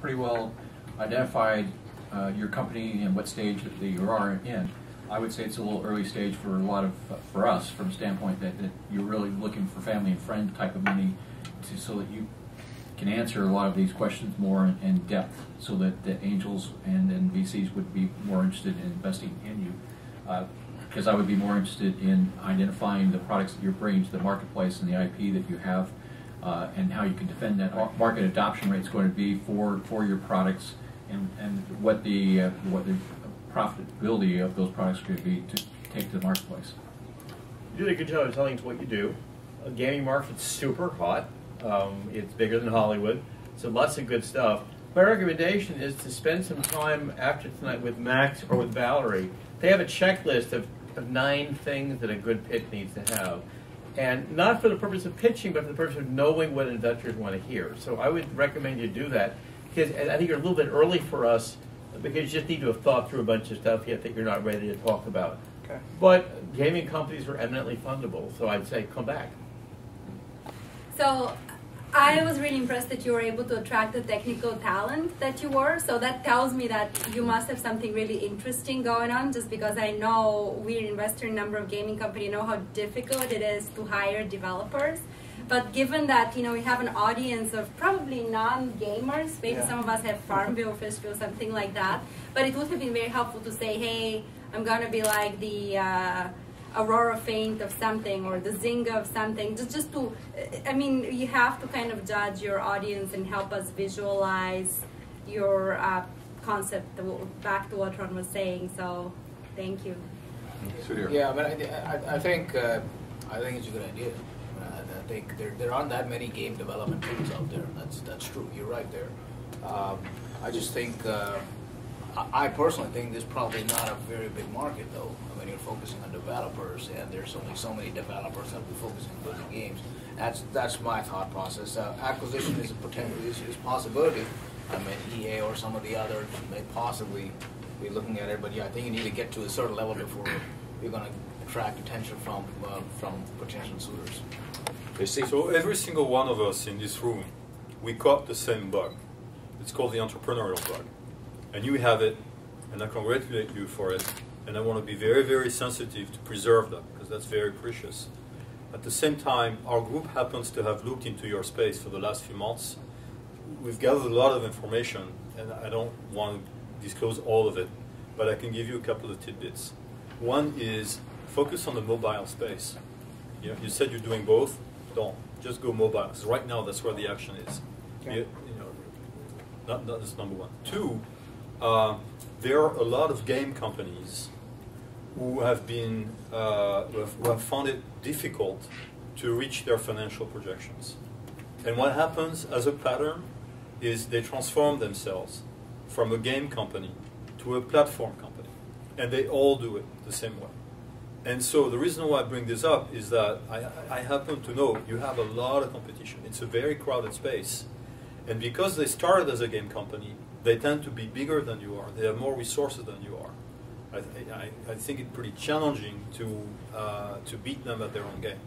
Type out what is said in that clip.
pretty well identified your company and what stage that you are in. I would say it's a little early stage for a lot of, for us, from the standpoint that you're really looking for family and friend type of money so that you can answer a lot of these questions more in depth, so that the angels and VCs would be more interested in investing in you. Because I would be more interested in identifying the products that you're bringing to the marketplace and the IP that you have, and how you can defend that market adoption rate is going to be for your products, and what the profitability of those products could be to take to the marketplace. You did a good job of telling us what you do. The gaming market's super hot. It's bigger than Hollywood, so lots of good stuff. My recommendation is to spend some time after tonight with Max or with Valerie. They have a checklist of 9 things that a good pitch needs to have. And not for the purpose of pitching, but for the purpose of knowing what investors want to hear. So I would recommend you do that, because I think you're a little bit early for us, because you just need to have thought through a bunch of stuff yet that you're not ready to talk about. Okay. But gaming companies are eminently fundable, so I'd say come back. So I was really impressed that you were able to attract the technical talent that you were. So that tells me that you must have something really interesting going on, just because I know we're investor in a number of gaming companies, know how difficult it is to hire developers. But given that, we have an audience of probably non-gamers, maybe some of us have Farmville, Fishville, something like that, but it would have been very helpful to say, hey, I'm going to be like the Aurora Feint of something, or the Zynga of something, just to, you have to kind of judge your audience and help us visualize your concept, back to what Ron was saying, so thank you. Sudhir. Yeah, but I think it's a good idea. I think there aren't that many game development tools out there. That's true. You're right there. I just think, I personally think this is probably not a very big market, though. When you're focusing on developers, and there's only so many developers that will be focusing on building games. That's my thought process. Acquisition is a potential, is a possibility. EA or some of the others may possibly be looking at it, but yeah, I think you need to get to a certain level before you're going to attract attention from potential suitors. So every single one of us in this room, we caught the same bug. It's called the entrepreneurial bug. And you have it, and I congratulate you for it. And I want to be very, very sensitive to preserve that, because that's very precious. At the same time, our group happens to have looked into your space for the last few months. We've gathered a lot of information, and I don't want to disclose all of it, but I can give you a couple of tidbits. One is focus on the mobile space. You said you're doing both. Don't. Just go mobile, because right now that's where the action is. Okay. That's number one. 2, there are a lot of game companies who have been who have found it difficult to reach their financial projections. And what happens as a pattern is they transform themselves from a game company to a platform company, and they all do it the same way. And so the reason why I bring this up is that I happen to know you have a lot of competition. It's a very crowded space. And because they started as a game company, they tend to be bigger than you are. They have more resources than you are. I think it's pretty challenging to beat them at their own game.